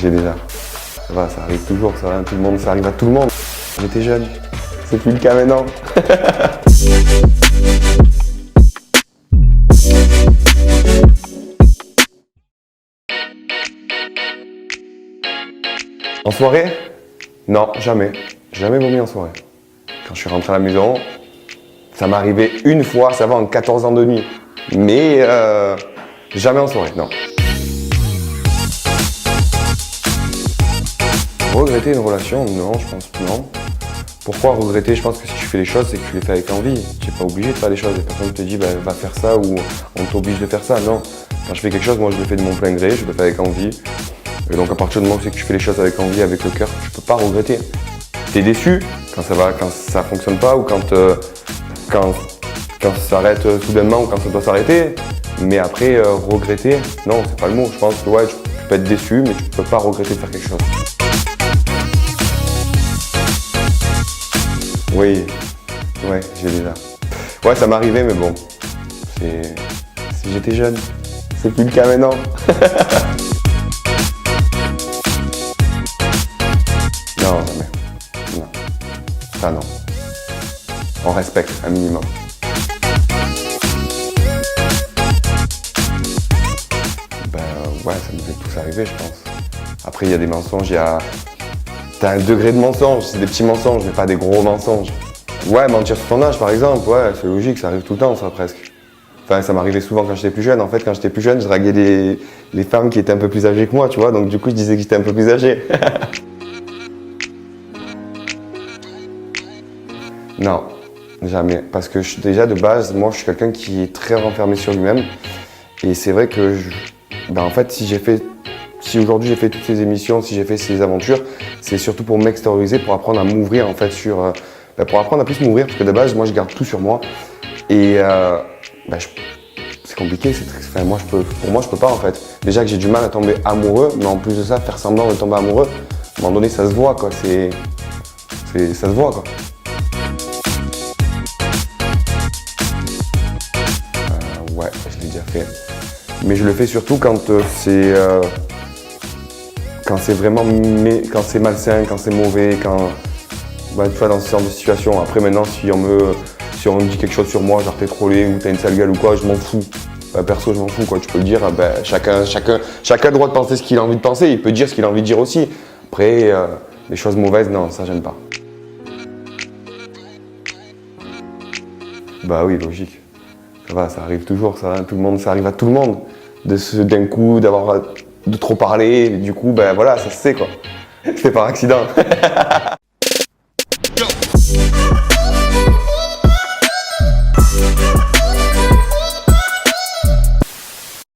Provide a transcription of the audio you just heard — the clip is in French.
j'ai déjà. Ça va, ça arrive toujours, ça va, tout le monde, ça arrive à tout le monde. J'étais jeune, c'est plus le cas maintenant. En soirée? Non, jamais. Jamais vomi en soirée. Quand je suis rentré à la maison, ça m'est arrivé une fois, ça va, en 14 ans de nuit. Mais jamais en soirée, non. Regretter une relation? Non, je pense que non. Pourquoi regretter? Je pense que si tu fais les choses, c'est que tu les fais avec envie. Tu n'es pas obligé de faire les choses. Personne ne te dit va faire ça ou on t'oblige de faire ça. Non. Quand je fais quelque chose, moi je le fais de mon plein gré, je le fais avec envie. Et donc à partir du moment où tu fais les choses avec envie, avec le cœur, tu peux pas regretter. Tu es déçu quand ça fonctionne pas ou quand ça s'arrête soudainement ou quand ça doit s'arrêter. Mais après, regretter, non, c'est pas le mot. Je pense que ouais, tu peux être déçu, mais tu peux pas regretter de faire quelque chose. Oui, ouais, j'ai déjà. Ouais, ça m'est arrivé, mais bon, si j'étais jeune, c'est plus le cas maintenant. Non, jamais. Non. Ça, non. On respecte un minimum. Ben ouais, ça nous est tous arrivé, je pense. Après, il y a des mensonges, T'as un degré de mensonge, c'est des petits mensonges, mais pas des gros mensonges. Ouais, mentir sur ton âge, par exemple, ouais, c'est logique, ça arrive tout le temps, ça, presque. Enfin, ça m'arrivait souvent quand j'étais plus jeune. En fait, quand j'étais plus jeune, je draguais les femmes qui étaient un peu plus âgées que moi, tu vois, donc du coup, je disais que j'étais un peu plus âgé. Non, jamais. Parce que déjà, de base, moi, je suis quelqu'un qui est très renfermé sur lui-même. Et c'est vrai que, en fait, si aujourd'hui j'ai fait toutes ces émissions, si j'ai fait ces aventures, c'est surtout pour m'extérioriser, pour apprendre à m'ouvrir, en fait, pour apprendre à plus m'ouvrir, parce que de base, moi, je garde tout sur moi. Et c'est compliqué, pour moi, je peux pas, en fait. Déjà que j'ai du mal à tomber amoureux, mais en plus de ça, faire semblant de tomber amoureux, à un moment donné, ça se voit, quoi. Ça se voit, quoi. Ouais, je l'ai déjà fait. Mais je le fais surtout quand c'est vraiment, quand c'est malsain, quand c'est mauvais, tu vois, dans ce genre de situation. Après, maintenant, si on me dit quelque chose sur moi, genre t'es trollé ou t'as une sale gueule ou quoi, je m'en fous. Perso, je m'en fous, quoi. Tu peux le dire, chacun a le droit de penser ce qu'il a envie de penser, il peut dire ce qu'il a envie de dire aussi. Après, les choses mauvaises, non, ça, j'aime pas. Bah oui, logique. Ça va, ça arrive toujours, ça arrive à tout le monde. D'un coup, de trop parler, et du coup, voilà, ça se sait, quoi. C'était par accident.